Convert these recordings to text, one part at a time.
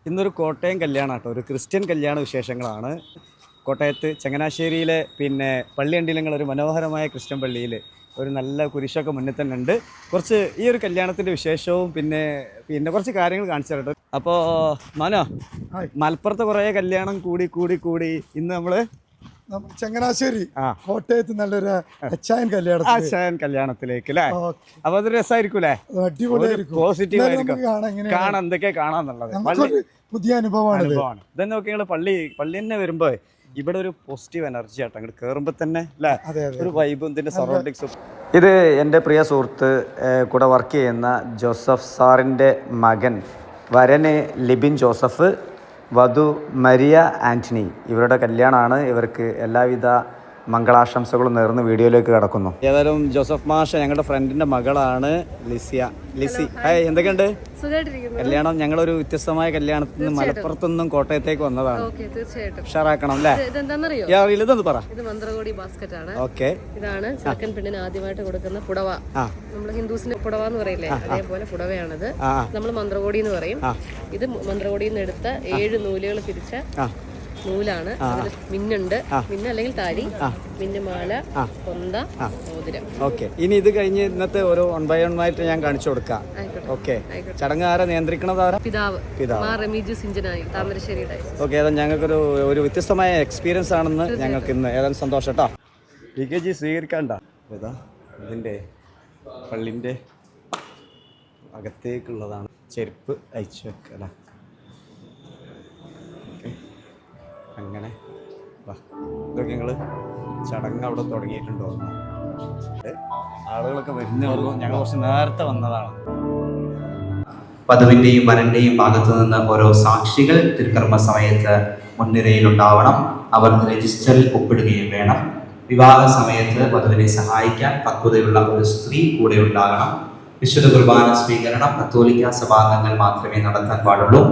ഇന്നൊരു കോട്ടയം കല്യാണം കേട്ടോ, ഒരു ക്രിസ്ത്യൻ കല്യാണ വിശേഷങ്ങളാണ്. കോട്ടയത്ത് ചങ്ങനാശ്ശേരിയിലെ പള്ളി കണ്ടില്ലെങ്കിൽ ഒരു മനോഹരമായ ക്രിസ്ത്യൻ പള്ളിയിൽ ഒരു നല്ല കുരിശൊക്കെ മുന്നിൽ തന്നെ ഉണ്ട്. കുറച്ച് ഈ ഒരു കല്യാണത്തിൻ്റെ വിശേഷവും പിന്നെ കുറച്ച് കാര്യങ്ങൾ കാണിച്ചു തരട്ടെ. അപ്പോൾ മനോ, മലപ്പുറത്ത് കുറേ കല്യാണം കൂടി ഇന്ന് നമ്മൾ ചങ്ങനാശ്ശേരി കോട്ടയത്ത് നല്ലൊരു അച്ചായൻ കല്യാണത്തിലേക്ക് അല്ലേ. അപ്പൊ അത് രസമായിരിക്കൂലേ, പോസിറ്റീവ് ആയിരിക്കും, കാണാൻ എന്തൊക്കെ കാണാന്നുള്ളത് പുതിയ അനുഭവമാണ്. ഇതെന്ന് നോക്കി നിങ്ങൾ പള്ളി തന്നെ വരുമ്പോ ഇവിടെ ഒരു പോസിറ്റീവ് എനർജി ആട്ടോ അങ്ങോട്ട് കയറുമ്പോൾ തന്നെ അല്ലേ, ഒരു വൈബും ഇതിന്റെ സറൗണ്ടിങ്സും. ഇത് എൻ്റെ പ്രിയ സുഹൃത്ത് കൂടെ വർക്ക് ചെയ്യുന്ന ജോസഫ് സാറിൻ്റെ മകൻ, വരന് ലിബിൻ ജോസഫ്, വധു മരിയ ആൻ്റണി. ഇവരുടെ കല്യാണമാണ്. ഇവർക്ക് എല്ലാവിധ മംഗളാശംസകളും നേർന്ന് വീഡിയോയിലേക്ക് കടക്കുന്നു. ഏതായാലും ജോസഫ് മാഷ ഞങ്ങളുടെ ഫ്രണ്ടിന്റെ മകളാണ് ലിസി. ഹായ്, എന്തൊക്കെയുണ്ട്? കല്യാണം ഞങ്ങളൊരു വ്യത്യസ്തമായ കല്യാണത്തിൽ നിന്ന് മലപ്പുറത്തുനിന്നും കോട്ടയത്തേക്ക് വന്നതാണ്. ഉഷാറാക്കണം അല്ലേ? ഇതൊന്ന് പറ. ഇത് മന്ത്രകോടി ബാസ്ക്കറ്റ് ആണ്. ഓക്കെ, ഇതാണ് ചെറുക്കൻ പെണ്ണിന് ആദ്യമായിട്ട് കൊടുക്കുന്ന പുടവ. നമ്മൾ ഹിന്ദുസിന് പുടവ എന്ന് പറയില്ലേ, അതേപോലെ പുടവയാണിത്. നമ്മൾ മന്ത്രകോടി എന്ന് പറയും. ഇത് മന്ത്രകോടിയിൽ നിന്ന് എടുത്ത 7 നൂലുകൾ തിരിച്ച നൂലാണ്. അതിൽ മിന്നുണ്ട്, മിന്ന് അല്ലെങ്കിൽ താലി, മിന്നുമാല, കൊന്ത, മോതിരം. ഓക്കെ, ഇനി ഇത് കഴിഞ്ഞ് ഇന്നത്തെ ഓരോ 1 by 1 ആയിട്ട് ഞാൻ കാണിച്ചു കൊടുക്കാം. ഓക്കെ, ചടങ്ങ് ആരാ നിയന്ത്രിക്കണത്? പിതാവ് സിഞ്ചനായി താമരശ്ശേരിയുടെ. ഓക്കെ, ഏതായാലും ഞങ്ങൾക്കൊരു വ്യത്യസ്തമായ എക്സ്പീരിയൻസ് ആണെന്ന് ഞങ്ങൾക്ക് ഇന്ന് ഏതായാലും സന്തോഷം കേട്ടോ. PKG സ്വീകരിക്കണ്ട. ഏതാ ഇതിൻ്റെ പള്ളിൻ്റെ അകത്തേക്കുള്ളതാണ്. ചെരുപ്പ് അയച്ചു വെക്കല. അങ്ങനെ ഇതൊക്കെ ഞങ്ങൾ ചടങ്ങ് അവിടെ തുടങ്ങിയിട്ടുണ്ടോ? ആളുകളൊക്കെ വരുന്നവരും ഞങ്ങൾ കുറച്ച് നേരത്തെ വന്നതാണ്. വധുവിൻ്റെയും വരൻ്റെയും ഭാഗത്തു നിന്ന് ഓരോ സാക്ഷികൾ തിരുക്കർമ്മ സമയത്ത് മുൻനിരയിലുണ്ടാവണം. അവർ രജിസ്റ്ററിൽ ഒപ്പിടുകയും വേണം. വിവാഹ സമയത്ത് വധുവിനെ സഹായിക്കാൻ പക്വതയുള്ള ഒരു സ്ത്രീ കൂടെ ഉണ്ടാകണം. വിശുദ്ധ കുർബാന സ്വീകരണം കത്തോലിക്ക സഭാംഗങ്ങൾ മാത്രമേ നടത്താൻ പാടുള്ളൂ.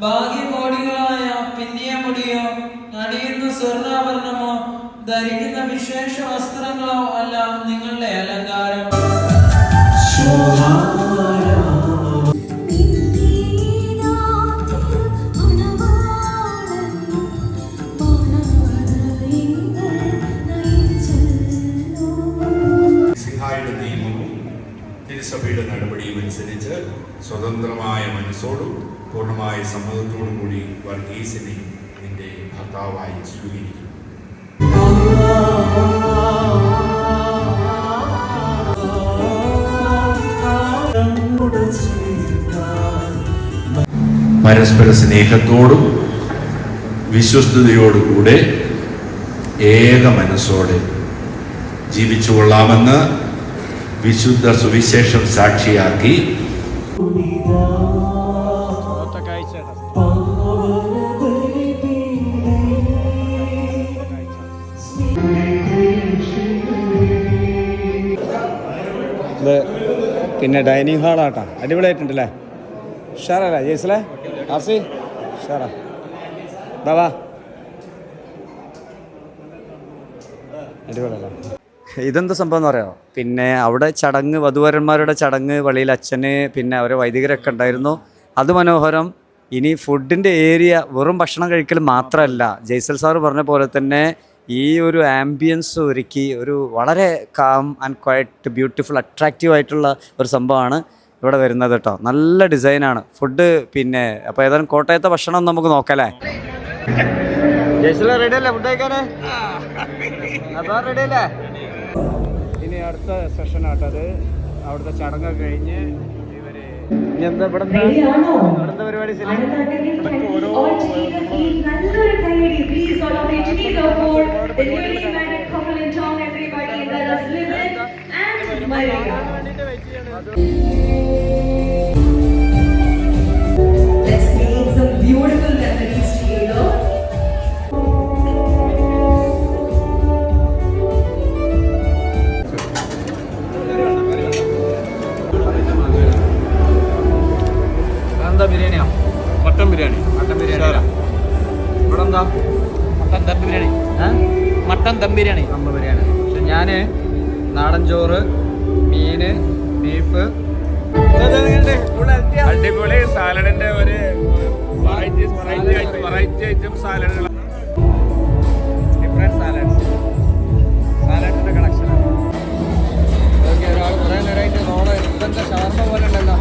ഭാഗ്യമോടികളായ പിന്നിയമുടിയോ അണിയുന്ന സ്വർണ്ണാഭരണമോ ധരിക്കുന്ന വിശേഷ വസ്ത്രങ്ങളോ അല്ല നിങ്ങളുടെ അലങ്കാരം. തിരുസഭയുടെ നടപടിയും അനുസരിച്ച് സ്വതന്ത്രമായ മനസ്സോടും പൂർണ്ണമായ സമ്മതത്തോടും കൂടി വർഗീസിനെ നിന്റെ ഭർത്താവായി സ്വീകരിക്കും. പരസ്പര സ്നേഹത്തോടും വിശ്വസ്തയോടും കൂടെ ഏക മനസ്സോടെ ജീവിച്ചു കൊള്ളാമെന്ന് വിശുദ്ധ സുവിശേഷം സാക്ഷിയാക്കി ഇത് ഡൈനിങ് ഹാളാട്ടാ. അടിപൊളിയായിട്ടുണ്ടല്ലേ? ഉഷാറല്ലേ ജയ്സലേ? ആസി ഉഷാറാ. ബാബാ അടിപൊളിയല്ലേ? ഇതെന്താ സംഭവം എന്ന് പറയാമോ? അവിടെ ചടങ്ങ്, വധുവരന്മാരുടെ ചടങ്ങ്, പള്ളിയിൽ അച്ഛന് അവരെ വൈദികരൊക്കെ ഉണ്ടായിരുന്നു. അത് മനോഹരം. ഇനി ഫുഡിൻ്റെ ഏരിയ വെറും ഭക്ഷണം കഴിക്കൽ മാത്രമല്ല, ജയ്സൽ സാറ് പറഞ്ഞ പോലെ തന്നെ ഈ ഒരു ആംബിയൻസ് ഒരുക്കി ഒരു വളരെ calm and quiet beautiful attractive ആയിട്ടുള്ള ഒരു സംഭവമാണ് ഇവിടെ വരുന്നത് കേട്ടോ. നല്ല ഡിസൈനാണ് ഫുഡ്. അപ്പോൾ ഏതായാലും കോട്ടയത്തെ ഭക്ഷണം നമുക്ക് നോക്കല്ലേ? ജയ്സൽ റെഡി അല്ലേ ഫുഡ് കഴിക്കാനേ? അപ്പോൾ റെഡി അല്ലേ? ഇനി അടുത്ത സെഷൻ ആട്ടോ അത്. അവിടുത്തെ ചടങ്ങൊക്കെ കഴിഞ്ഞ് ഇവര് എന്താ ഇവിടുത്തെ പരിപാടി ബിരിയാണിയോ? മട്ടൻ ബിരിയാണി. ഇവിടെ എന്താ? മട്ടൻ ദം ബിരിയാണി. മട്ടൻ ദം ബിരിയാണി. പക്ഷെ ഞാൻ നാടൻ ചോറ്, മീന്, ബീഫ്. അടിപൊളി സാലഡിന്റെ ഒരു വെറൈറ്റി ഐറ്റം സാലഡുകൾ, ഡിഫറെന്റ് സാലഡിന്റെ കളക്ഷൻ. ഒരാൾ കുറെ നേരമായിട്ട് ഇതെന്താ ഷവർമ്മ പോലെ ഉണ്ടല്ലോ.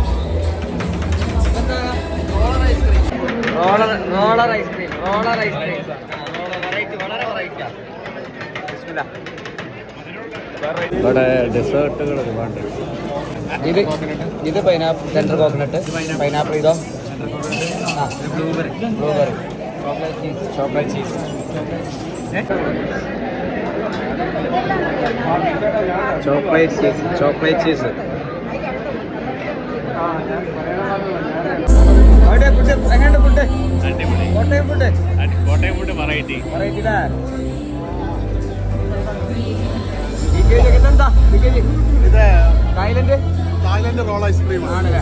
റോളർ ഐസ്ക്രീം വളരെ വെറൈറ്റിയാണ്. ഇവിടെ ഡെസേർട്ടുകൾ ഒരുപാട്. ഇത് പൈനാപ്പിൾ, സെൻറ്റർ കോക്കനട്ട്, പൈനാപ്പിൾ. ഇതോ blueberry, chocolate cheese. Chocolate cheese. എങ്ങനെയുണ്ട് ഫുഡ്? Kottayam food variety. എന്താ ഇത്? തായ്ലൻഡ് റോൾ ഐസ്ക്രീം ആണല്ലേ?